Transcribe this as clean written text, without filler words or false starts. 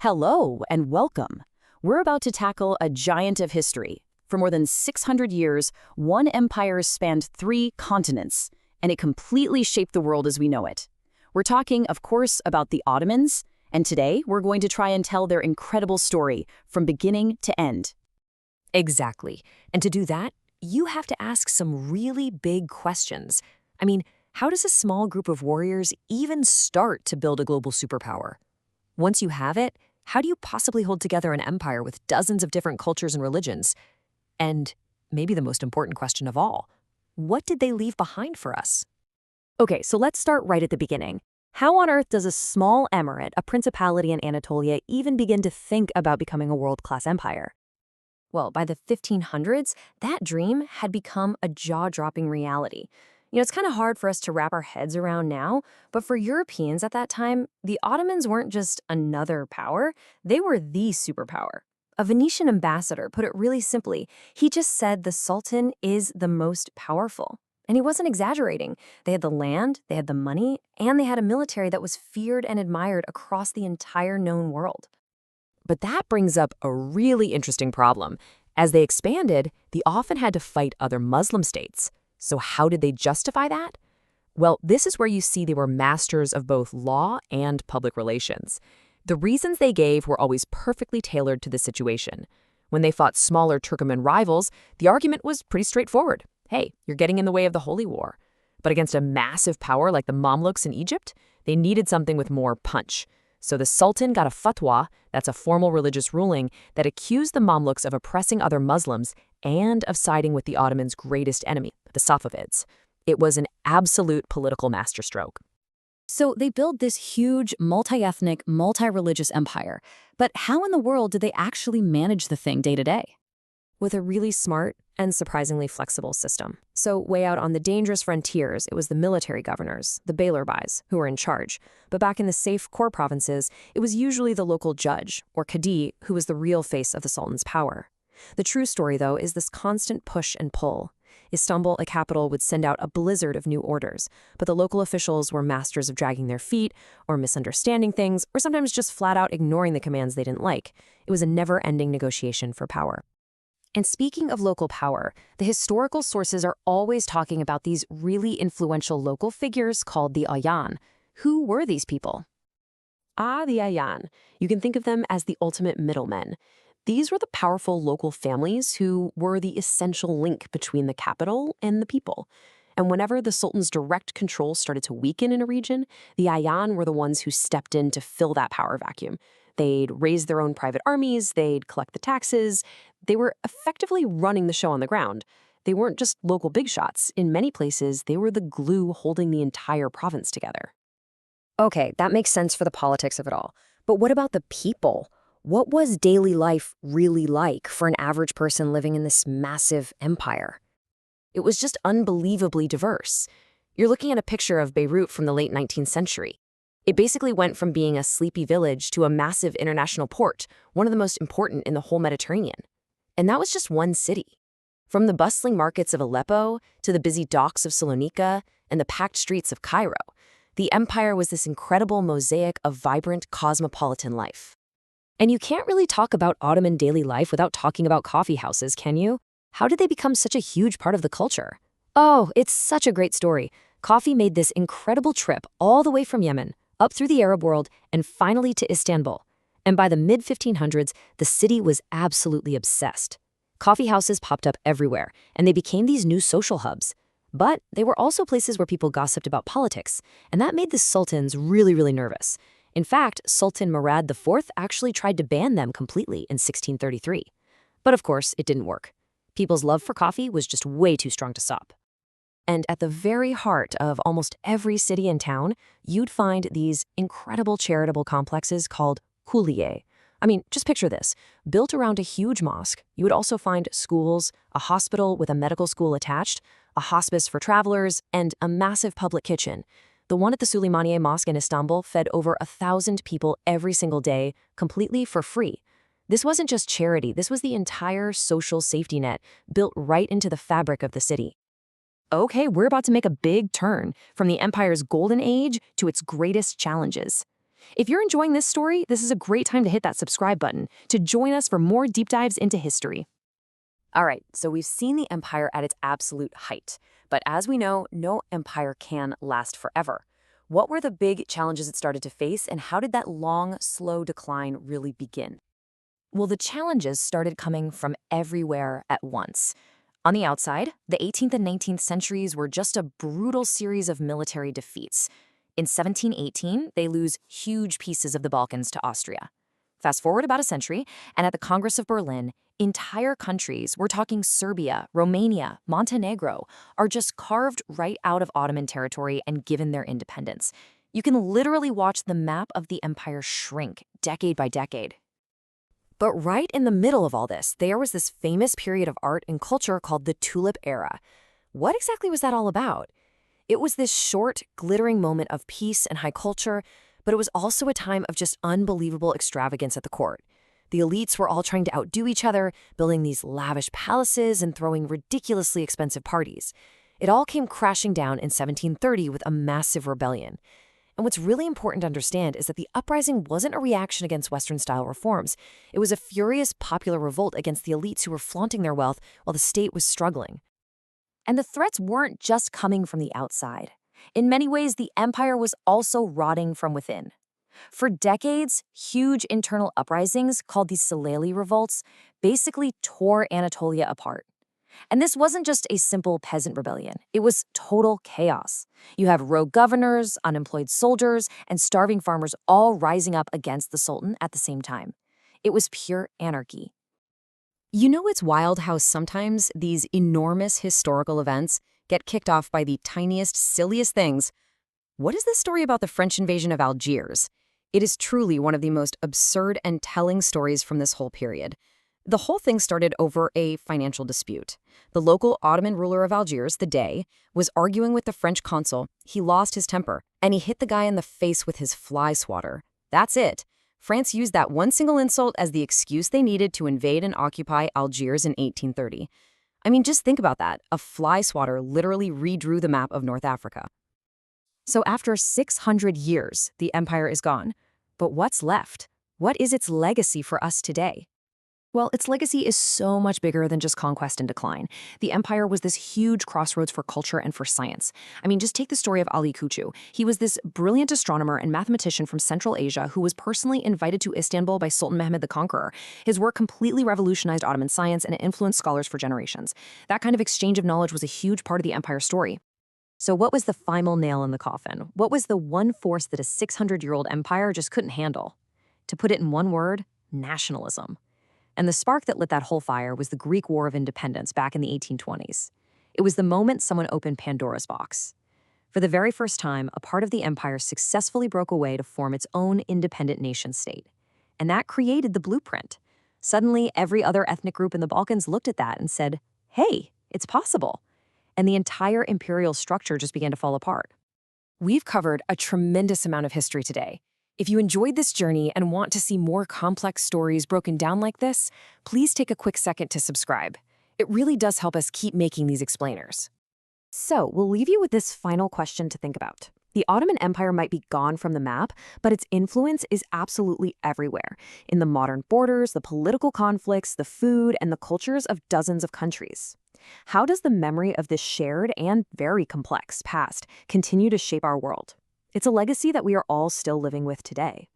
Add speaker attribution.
Speaker 1: Hello and welcome. We're about to tackle a giant of history. For more than 600 years, one empire spanned 3 continents, and it completely shaped the world as we know it. We're talking, of course, about the Ottomans, and today we're going to try and tell their incredible story from beginning to end.
Speaker 2: Exactly. And to do that, you have to ask some really big questions. I mean, how does a small group of warriors even start to build a global superpower? Once you have it, how do you possibly hold together an empire with dozens of different cultures and religions? And maybe the most important question of all, what did they leave behind for us?
Speaker 3: Okay, so let's start right at the beginning. How on earth does a small emirate, a principality in Anatolia, even begin to think about becoming a world-class empire? Well, by the 1500s, that dream had become a jaw-dropping reality. It's kind of hard for us to wrap our heads around now, but for Europeans at that time, the Ottomans weren't just another power, they were the superpower. A Venetian ambassador put it really simply. He just said the Sultan is the most powerful. And he wasn't exaggerating. They had the land, they had the money, and they had a military that was feared and admired across the entire known world.
Speaker 2: But that brings up a really interesting problem. As they expanded, they often had to fight other Muslim states. So how did they justify that? Well, this is where you see they were masters of both law and public relations. The reasons they gave were always perfectly tailored to the situation. When they fought smaller Turkoman rivals, the argument was pretty straightforward. Hey, you're getting in the way of the Holy War. But against a massive power like the Mamluks in Egypt, they needed something with more punch. So the Sultan got a fatwa, that's a formal religious ruling, that accused the Mamluks of oppressing other Muslims and of siding with the Ottomans' greatest enemy, the Safavids. It was an absolute political masterstroke.
Speaker 3: So they built this huge, multi-ethnic, multi-religious empire. But how in the world did they actually manage the thing day to day?
Speaker 2: With a really smart and surprisingly flexible system. So way out on the dangerous frontiers, it was the military governors, the Beylerbais, who were in charge. But back in the safe core provinces, it was usually the local judge, or Qadi, who was the real face of the Sultan's power. The true story, though, is this constant push and pull. Istanbul, a capital, would send out a blizzard of new orders, but the local officials were masters of dragging their feet, or misunderstanding things, or sometimes just flat out ignoring the commands they didn't like. It was a never-ending negotiation for power. And speaking of local power, the historical sources are always talking about these really influential local figures called the Ayan. Who were these people? The Ayan. You can think of them as the ultimate middlemen. These were the powerful local families who were the essential link between the capital and the people. And whenever the Sultan's direct control started to weaken in a region, the Ayan were the ones who stepped in to fill that power vacuum. They'd raise their own private armies, they'd collect the taxes. They were effectively running the show on the ground. They weren't just local big shots. In many places, they were the glue holding the entire province together.
Speaker 3: Okay, that makes sense for the politics of it all. But what about the people? What was daily life really like for an average person living in this massive empire?
Speaker 2: It was just unbelievably diverse. You're looking at a picture of Beirut from the late 19th century. It basically went from being a sleepy village to a massive international port, one of the most important in the whole Mediterranean. And that was just one city. From the bustling markets of Aleppo to the busy docks of Salonika and the packed streets of Cairo, the empire was this incredible mosaic of vibrant cosmopolitan life.
Speaker 3: And you can't really talk about Ottoman daily life without talking about coffee houses, can you? How did they become such a huge part of the culture? Oh, it's such a great story. Coffee made this incredible trip all the way from Yemen, up through the Arab world, and finally to Istanbul. And by the mid-1500s, the city was absolutely obsessed. Coffee houses popped up everywhere, and they became these new social hubs. But they were also places where people gossiped about politics, and that made the sultans really, really nervous. In fact, Sultan Murad IV actually tried to ban them completely in 1633. But of course, it didn't work. People's love for coffee was just way too strong to stop. And at the very heart of almost every city and town, you'd find these incredible charitable complexes called kulliye. I mean, just picture this. Built around a huge mosque, you would also find schools, a hospital with a medical school attached, a hospice for travelers, and a massive public kitchen. The one at the Süleymaniye Mosque in Istanbul fed over 1,000 people every single day, completely for free. This wasn't just charity, this was the entire social safety net built right into the fabric of the city. Okay, we're about to make a big turn from the empire's golden age to its greatest challenges. If you're enjoying this story, this is a great time to hit that subscribe button to join us for more deep dives into history.
Speaker 2: All right, so we've seen the empire at its absolute height. But as we know, no empire can last forever. What were the big challenges it started to face, and how did that long, slow decline really begin?
Speaker 3: Well, the challenges started coming from everywhere at once. On the outside, the 18th and 19th centuries were just a brutal series of military defeats. In 1718, they lose huge pieces of the Balkans to Austria. Fast forward about a century, and at the Congress of Berlin, entire countries, we're talking Serbia, Romania, Montenegro, are just carved right out of Ottoman territory and given their independence. You can literally watch the map of the empire shrink decade by decade. But right in the middle of all this, there was this famous period of art and culture called the Tulip Era. What exactly was that all about? It was this short, glittering moment of peace and high culture, but it was also a time of just unbelievable extravagance at the court. The elites were all trying to outdo each other, building these lavish palaces and throwing ridiculously expensive parties. It all came crashing down in 1730 with a massive rebellion. And what's really important to understand is that the uprising wasn't a reaction against Western-style reforms. It was a furious popular revolt against the elites who were flaunting their wealth while the state was struggling. And the threats weren't just coming from the outside. In many ways, the empire was also rotting from within. For decades, huge internal uprisings, called the Sileli revolts, basically tore Anatolia apart. And this wasn't just a simple peasant rebellion. It was total chaos. You have rogue governors, unemployed soldiers, and starving farmers all rising up against the Sultan at the same time. It was pure anarchy.
Speaker 1: You know, it's wild how sometimes these enormous historical events get kicked off by the tiniest, silliest things. What is this story about the French invasion of Algiers? It is truly one of the most absurd and telling stories from this whole period. The whole thing started over a financial dispute. The local Ottoman ruler of Algiers, the Dey, was arguing with the French consul. He lost his temper, and he hit the guy in the face with his fly swatter. That's it. France used that one single insult as the excuse they needed to invade and occupy Algiers in 1830. I mean, just think about that. A fly swatter literally redrew the map of North Africa. So after 600 years, the empire is gone. But what's left? What is its legacy for us today?
Speaker 2: Well, its legacy is so much bigger than just conquest and decline. The empire was this huge crossroads for culture and for science. I mean, just take the story of Ali Kuchu. He was this brilliant astronomer and mathematician from Central Asia who was personally invited to Istanbul by Sultan Mehmed the Conqueror. His work completely revolutionized Ottoman science and it influenced scholars for generations. That kind of exchange of knowledge was a huge part of the empire's story.
Speaker 3: So what was the final nail in the coffin? What was the one force that a 600-year-old empire just couldn't handle? To put it in one word, nationalism. And the spark that lit that whole fire was the Greek War of Independence back in the 1820s. It was the moment someone opened Pandora's box. For the very first time, a part of the empire successfully broke away to form its own independent nation-state. And that created the blueprint. Suddenly, every other ethnic group in the Balkans looked at that and said, hey, it's possible. And the entire imperial structure just began to fall apart.
Speaker 2: We've covered a tremendous amount of history today. If you enjoyed this journey and want to see more complex stories broken down like this, please take a quick second to subscribe. It really does help us keep making these explainers.
Speaker 3: So, we'll leave you with this final question to think about. The Ottoman Empire might be gone from the map, but its influence is absolutely everywhere. In the modern borders, the political conflicts, the food, and the cultures of dozens of countries. How does the memory of this shared and very complex past continue to shape our world? It's a legacy that we are all still living with today.